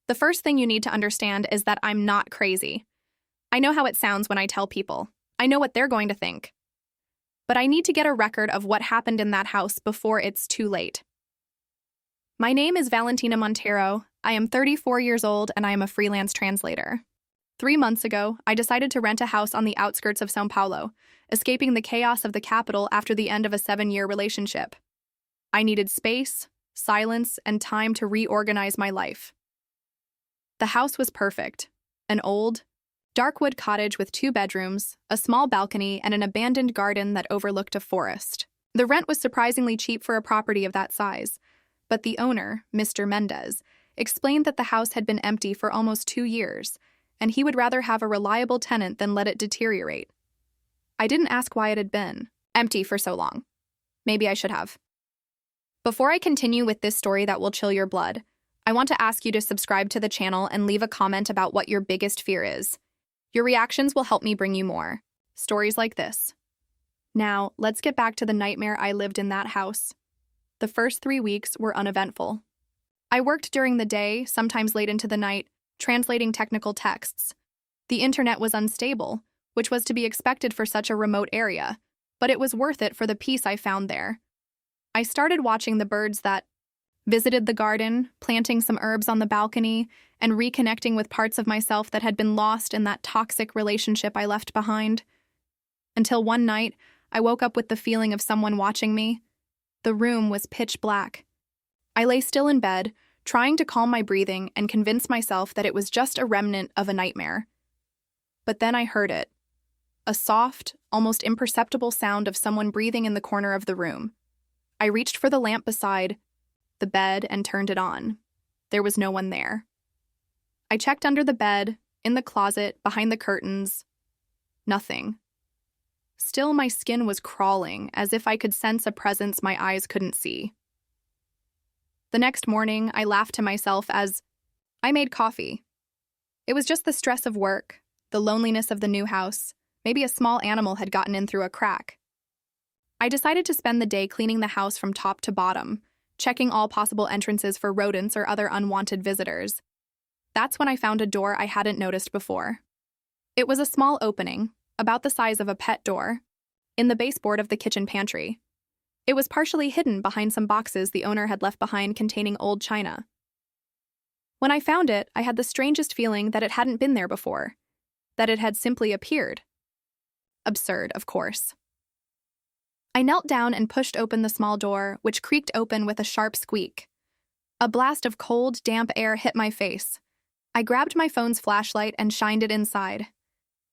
The first thing you need to understand is that I'm not crazy. I know how it sounds when I tell people. I know what they're going to think. But I need to get a record of what happened in that house before it's too late. My name is Valentina Monteiro. I am 34 years old and I am a freelance translator. 3 months ago, I decided to rent a house on the outskirts of São Paulo, escaping the chaos of the capital after the end of a 7-year relationship. I needed space, silence, and time to reorganize my life. The house was perfect. An old, dark wood cottage with 2 bedrooms, a small balcony, and an abandoned garden that overlooked a forest. The rent was surprisingly cheap for a property of that size, but the owner, Mr. Mendez, explained that the house had been empty for almost 2 years, and he would rather have a reliable tenant than let it deteriorate. I didn't ask why it had been empty for so long. Maybe I should have. Before I continue with this story that will chill your blood, I want to ask you to subscribe to the channel and leave a comment about what your biggest fear is. Your reactions will help me bring you more stories like this. Now, let's get back to the nightmare I lived in that house. The first 3 weeks were uneventful. I worked during the day, sometimes late into the night, translating technical texts. The internet was unstable, which was to be expected for such a remote area, but it was worth it for the peace I found there. I started watching the birds that visited the garden, planting some herbs on the balcony, and reconnecting with parts of myself that had been lost in that toxic relationship I left behind. Until one night, I woke up with the feeling of someone watching me. The room was pitch black. I lay still in bed, trying to calm my breathing and convince myself that it was just a remnant of a nightmare. But then I heard it. A soft, almost imperceptible sound of someone breathing in the corner of the room. I reached for the lamp beside the bed and turned it on. There was no one there. I checked under the bed, in the closet, behind the curtains. Nothing. Still, my skin was crawling, as if I could sense a presence my eyes couldn't see. The next morning, I laughed to myself as I made coffee. It was just the stress of work, the loneliness of the new house. Maybe a small animal had gotten in through a crack. I decided to spend the day cleaning the house from top to bottom, checking all possible entrances for rodents or other unwanted visitors. That's when I found a door I hadn't noticed before. It was a small opening, about the size of a pet door, in the baseboard of the kitchen pantry. It was partially hidden behind some boxes the owner had left behind containing old china. When I found it, I had the strangest feeling that it hadn't been there before, that it had simply appeared. Absurd, of course. I knelt down and pushed open the small door, which creaked open with a sharp squeak. A blast of cold, damp air hit my face. I grabbed my phone's flashlight and shined it inside.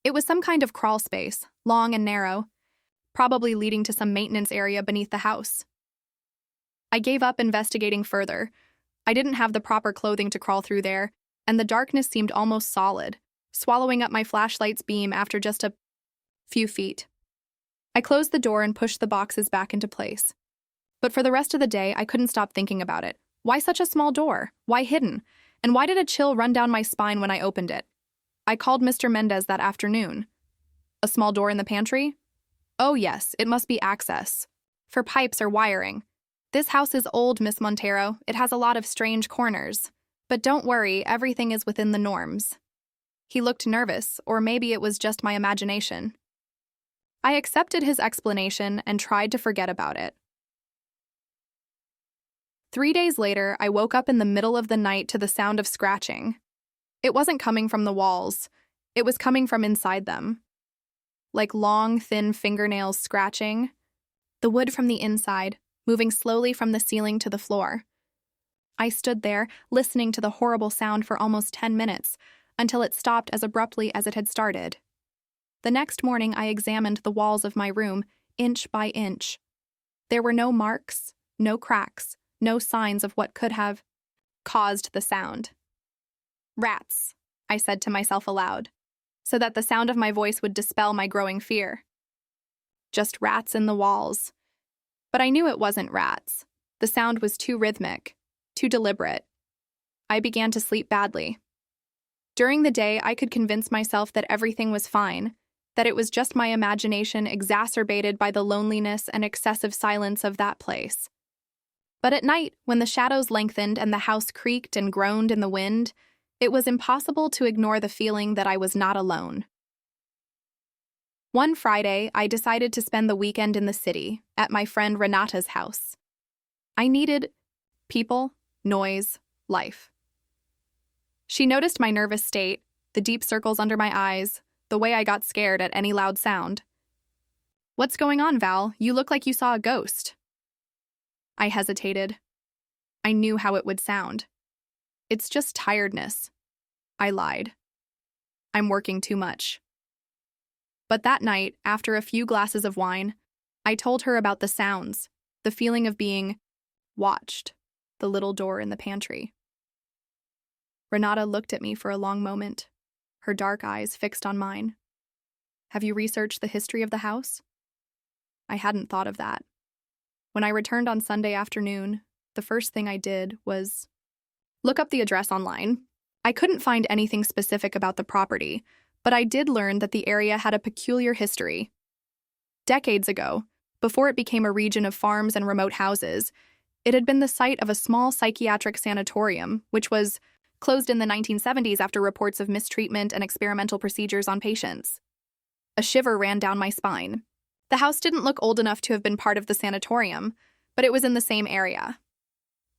It was some kind of crawl space, long and narrow, probably leading to some maintenance area beneath the house. I gave up investigating further. I didn't have the proper clothing to crawl through there, and the darkness seemed almost solid, swallowing up my flashlight's beam after just a few feet. I closed the door and pushed the boxes back into place. But for the rest of the day, I couldn't stop thinking about it. Why such a small door? Why hidden? And why did a chill run down my spine when I opened it? I called Mr. Mendez that afternoon. A small door in the pantry? Oh yes, it must be access. For pipes or wiring. This house is old, Miss Monteiro. It has a lot of strange corners. But don't worry, everything is within the norms. He looked nervous, or maybe it was just my imagination. I accepted his explanation and tried to forget about it. 3 days later, I woke up in the middle of the night to the sound of scratching. It wasn't coming from the walls. It was coming from inside them. Like long, thin fingernails scratching. The wood from the inside, moving slowly from the ceiling to the floor. I stood there, listening to the horrible sound for almost 10 minutes, until it stopped as abruptly as it had started. The next morning, I examined the walls of my room, inch by inch. There were no marks, no cracks, no signs of what could have caused the sound. Rats, I said to myself aloud, so that the sound of my voice would dispel my growing fear. Just rats in the walls. But I knew it wasn't rats. The sound was too rhythmic, too deliberate. I began to sleep badly. During the day, I could convince myself that everything was fine, that it was just my imagination exacerbated by the loneliness and excessive silence of that place. But at night, when the shadows lengthened and the house creaked and groaned in the wind, It was impossible to ignore the feeling that I was not alone. One Friday, I decided to spend the weekend in the city, at my friend Renata's house. I needed people, noise, life. She noticed my nervous state, the deep circles under my eyes, the way I got scared at any loud sound. "What's going on, Val? You look like you saw a ghost." I hesitated. I knew how it would sound. "It's just tiredness." I lied. "I'm working too much." But that night, after a few glasses of wine, I told her about the sounds, the feeling of being watched, the little door in the pantry. Renata looked at me for a long moment, her dark eyes fixed on mine. "Have you researched the history of the house?" I hadn't thought of that. When I returned on Sunday afternoon, the first thing I did was look up the address online. I couldn't find anything specific about the property, but I did learn that the area had a peculiar history. Decades ago, before it became a region of farms and remote houses, it had been the site of a small psychiatric sanatorium, which was closed in the 1970s after reports of mistreatment and experimental procedures on patients. A shiver ran down my spine. The house didn't look old enough to have been part of the sanatorium, but it was in the same area.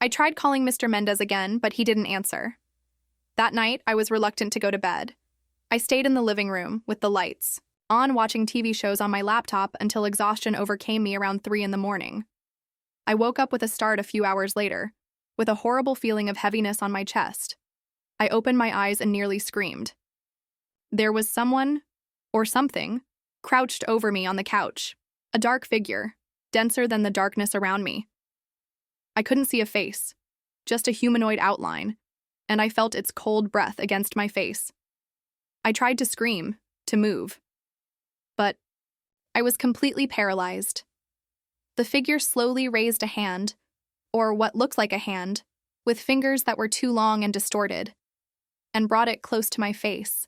I tried calling Mr. Mendez again, but he didn't answer. That night, I was reluctant to go to bed. I stayed in the living room, with the lights on, watching TV shows on my laptop until exhaustion overcame me around 3 in the morning. I woke up with a start a few hours later, with a horrible feeling of heaviness on my chest. I opened my eyes and nearly screamed. There was someone, or something, crouched over me on the couch, a dark figure, denser than the darkness around me. I couldn't see a face, just a humanoid outline, and I felt its cold breath against my face. I tried to scream, to move, but I was completely paralyzed. The figure slowly raised a hand, or what looked like a hand, with fingers that were too long and distorted, and brought it close to my face.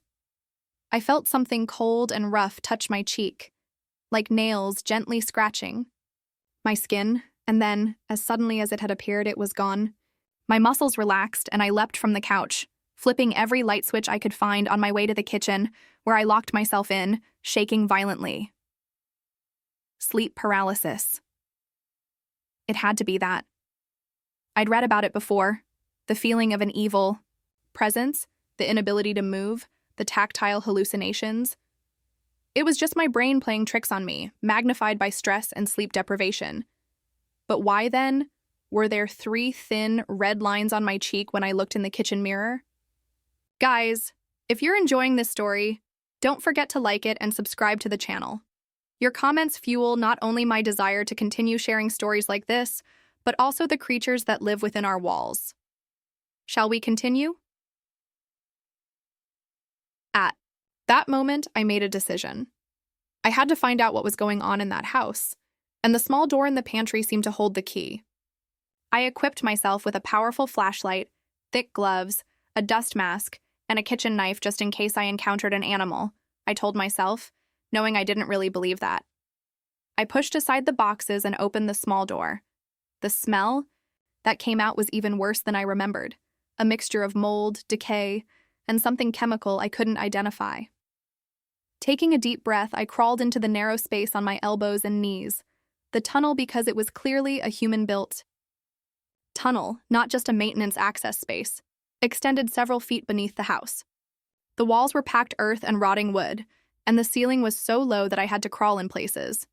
I felt something cold and rough touch my cheek, like nails gently scratching my skin, and then, as suddenly as it had appeared, it was gone. My muscles relaxed, and I leapt from the couch, flipping every light switch I could find on my way to the kitchen, where I locked myself in, shaking violently. Sleep paralysis. It had to be that. I'd read about it before, the feeling of an evil presence, the inability to move, the tactile hallucinations. It was just my brain playing tricks on me, magnified by stress and sleep deprivation. But why, then, were there 3 thin, red lines on my cheek when I looked in the kitchen mirror? Guys, if you're enjoying this story, don't forget to like it and subscribe to the channel. Your comments fuel not only my desire to continue sharing stories like this, but also the creatures that live within our walls. Shall we continue? At that moment, I made a decision. I had to find out what was going on in that house, and the small door in the pantry seemed to hold the key. I equipped myself with a powerful flashlight, thick gloves, a dust mask, and a kitchen knife just in case I encountered an animal, I told myself, knowing I didn't really believe that. I pushed aside the boxes and opened the small door. The smell that came out was even worse than I remembered, a mixture of mold, decay, and something chemical I couldn't identify. Taking a deep breath, I crawled into the narrow space on my elbows and knees, the tunnel because it was clearly a human-built tunnel, not just a maintenance access space, extended several feet beneath the house. The walls were packed earth and rotting wood, and the ceiling was so low that I had to crawl in places.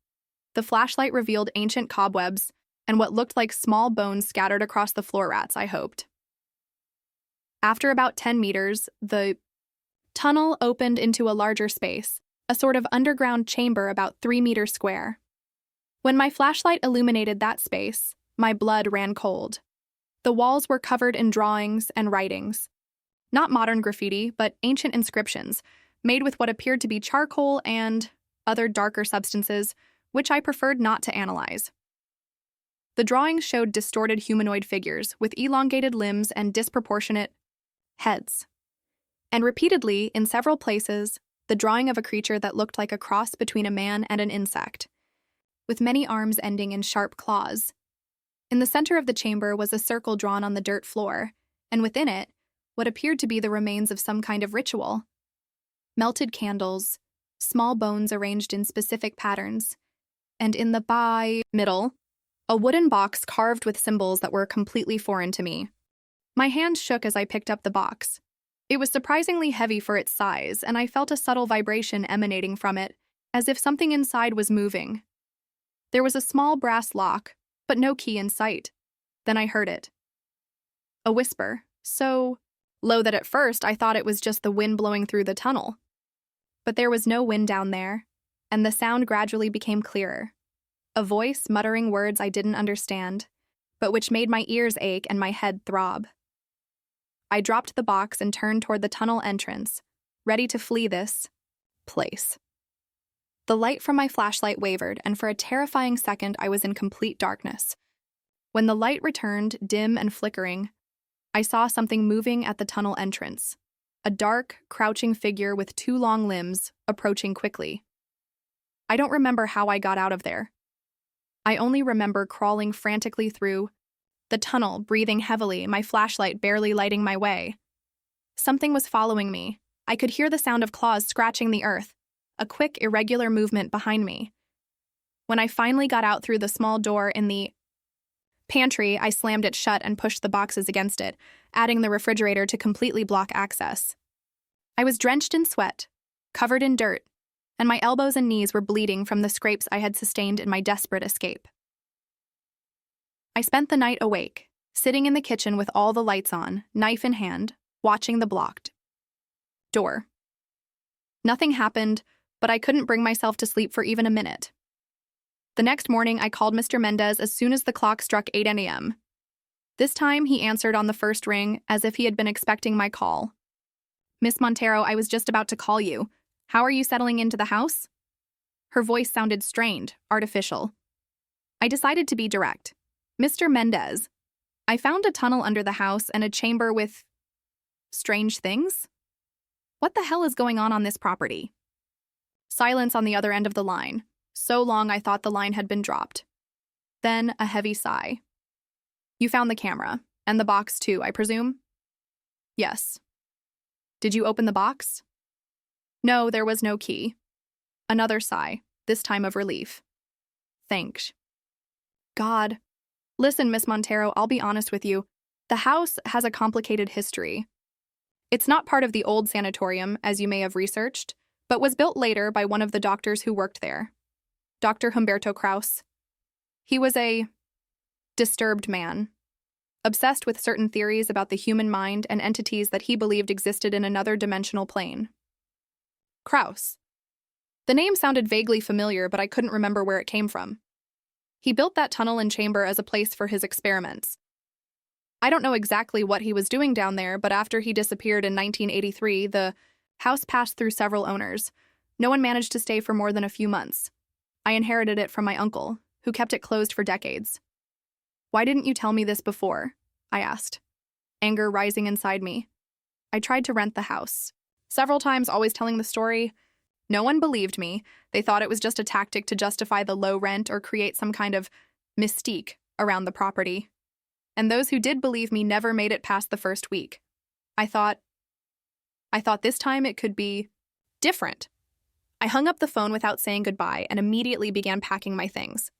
The flashlight revealed ancient cobwebs and what looked like small bones scattered across the floor rats, I hoped. After about 10 meters, the tunnel opened into a larger space, a sort of underground chamber about 3 meters square. When my flashlight illuminated that space, my blood ran cold. The walls were covered in drawings and writings. Not modern graffiti, but ancient inscriptions, made with what appeared to be charcoal and other darker substances, which I preferred not to analyze. The drawings showed distorted humanoid figures with elongated limbs and disproportionate heads. And repeatedly, in several places, the drawing of a creature that looked like a cross between a man and an insect, with many arms ending in sharp claws. In the center of the chamber was a circle drawn on the dirt floor, and within it, what appeared to be the remains of some kind of ritual. Melted candles, small bones arranged in specific patterns, and in the middle, a wooden box carved with symbols that were completely foreign to me. My hands shook as I picked up the box. It was surprisingly heavy for its size, and I felt a subtle vibration emanating from it, as if something inside was moving. There was a small brass lock, but no key in sight. Then I heard it. A whisper, so low that at first I thought it was just the wind blowing through the tunnel. But there was no wind down there, and the sound gradually became clearer. A voice muttering words I didn't understand, but which made my ears ache and my head throb. I dropped the box and turned toward the tunnel entrance, ready to flee this place. The light from my flashlight wavered, and for a terrifying second I was in complete darkness. When the light returned, dim and flickering, I saw something moving at the tunnel entrance. A dark, crouching figure with 2 long limbs, approaching quickly. I don't remember how I got out of there. I only remember crawling frantically through the tunnel, breathing heavily, my flashlight barely lighting my way. Something was following me. I could hear the sound of claws scratching the earth, a quick, irregular movement behind me. When I finally got out through the small door in the pantry, I slammed it shut and pushed the boxes against it, adding the refrigerator to completely block access. I was drenched in sweat, covered in dirt, and my elbows and knees were bleeding from the scrapes I had sustained in my desperate escape. I spent the night awake, sitting in the kitchen with all the lights on, knife in hand, watching the blocked door. Nothing happened, but I couldn't bring myself to sleep for even a minute. The next morning, I called Mr. Mendez as soon as the clock struck 8 a.m. This time, he answered on the first ring, as if he had been expecting my call. "Miss Monteiro, I was just about to call you. How are you settling into the house?" Her voice sounded strained, artificial. I decided to be direct. "Mr. Mendez, I found a tunnel under the house and a chamber with strange things. What the hell is going on this property?" Silence on the other end of the line. So long I thought the line had been dropped. Then a heavy sigh. "You found the camera, and the box too, I presume?" "Yes." "Did you open the box?" "No, there was no key." Another sigh, this time of relief. "Thanks. God." "Listen, Miss Monteiro, I'll be honest with you. The house has a complicated history. It's not part of the old sanatorium, as you may have researched, but was built later by one of the doctors who worked there, Dr. Humberto Krauss. He was a disturbed man, obsessed with certain theories about the human mind and entities that he believed existed in another dimensional plane." Krauss. The name sounded vaguely familiar, but I couldn't remember where it came from. He built that tunnel and chamber as a place for his experiments. I don't know exactly what he was doing down there, but after he disappeared in 1983, the house passed through several owners. No one managed to stay for more than a few months. I inherited it from my uncle, who kept it closed for decades. "Why didn't you tell me this before?" I asked, anger rising inside me. I tried to rent the house. Several times, always telling the story. No one believed me. They thought it was just a tactic to justify the low rent or create some kind of mystique around the property. And those who did believe me never made it past the first week. I thought this time it could be different. I hung up the phone without saying goodbye and immediately began packing my things.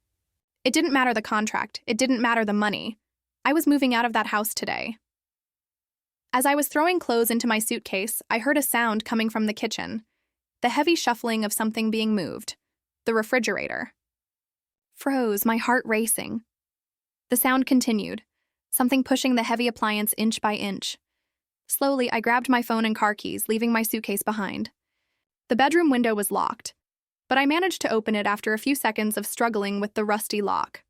It didn't matter the contract. It didn't matter the money. I was moving out of that house today. As I was throwing clothes into my suitcase, I heard a sound coming from the kitchen. The heavy shuffling of something being moved. The refrigerator. Froze, my heart racing. The sound continued, something pushing the heavy appliance inch by inch. Slowly, I grabbed my phone and car keys, leaving my suitcase behind. The bedroom window was locked, but I managed to open it after a few seconds of struggling with the rusty lock.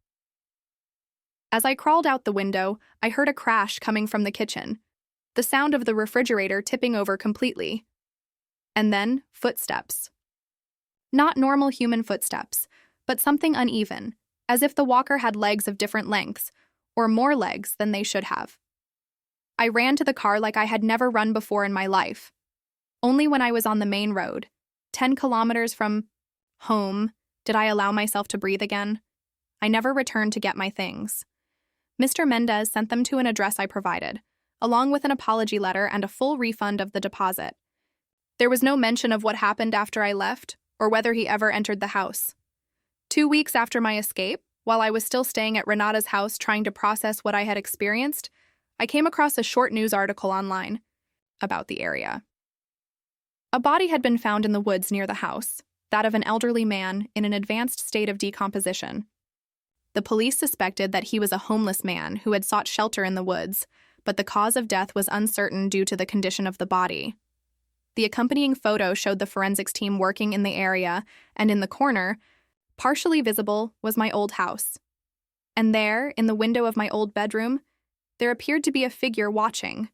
As I crawled out the window, I heard a crash coming from the kitchen, the sound of the refrigerator tipping over completely. And then, footsteps. Not normal human footsteps, but something uneven, as if the walker had legs of different lengths, or more legs than they should have. I ran to the car like I had never run before in my life. Only when I was on the main road, 10 kilometers from home, did I allow myself to breathe again. I never returned to get my things. Mr. Mendez sent them to an address I provided, along with an apology letter and a full refund of the deposit. There was no mention of what happened after I left or whether he ever entered the house. 2 weeks after my escape, while I was still staying at Renata's house trying to process what I had experienced, I came across a short news article online about the area. A body had been found in the woods near the house, that of an elderly man in an advanced state of decomposition. The police suspected that he was a homeless man who had sought shelter in the woods, but the cause of death was uncertain due to the condition of the body. The accompanying photo showed the forensics team working in the area, and in the corner, partially visible, was my old house. And there, in the window of my old bedroom, there appeared to be a figure watching.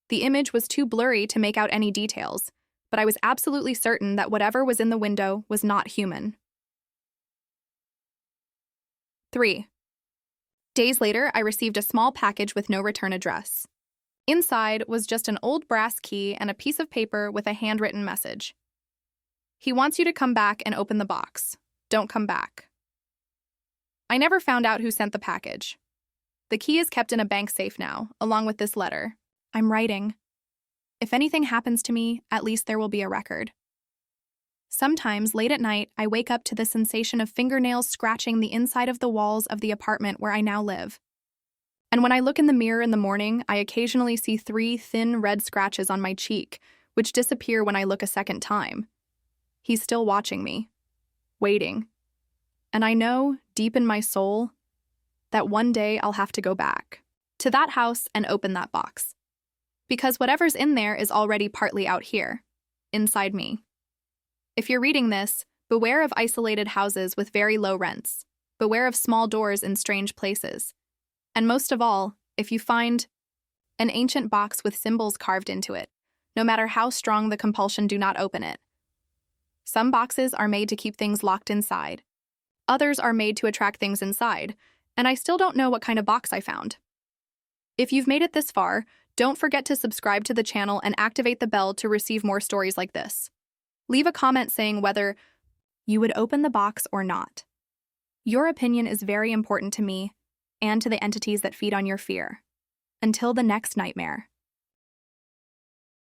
The image was too blurry to make out any details, but I was absolutely certain that whatever was in the window was not human. 3. Days later, I received a small package with no return address. Inside was just an old brass key and a piece of paper with a handwritten message. He wants you to come back and open the box. Don't come back. I never found out who sent the package. The key is kept in a bank safe now, along with this letter. I'm writing. If anything happens to me, at least there will be a record. Sometimes, late at night, I wake up to the sensation of fingernails scratching the inside of the walls of the apartment where I now live. And when I look in the mirror in the morning, I occasionally see 3 thin red scratches on my cheek, which disappear when I look a second time. He's still watching me, waiting. And I know, deep in my soul, that one day I'll have to go back to that house and open that box. Because whatever's in there is already partly out here, inside me. If you're reading this, beware of isolated houses with very low rents. Beware of small doors in strange places. And most of all, if you find an ancient box with symbols carved into it, no matter how strong the compulsion, do not open it. Some boxes are made to keep things locked inside. Others are made to attract things inside, and I still don't know what kind of box I found. If you've made it this far, don't forget to subscribe to the channel and activate the bell to receive more stories like this. Leave a comment saying whether you would open the box or not. Your opinion is very important to me and to the entities that feed on your fear. Until the next nightmare.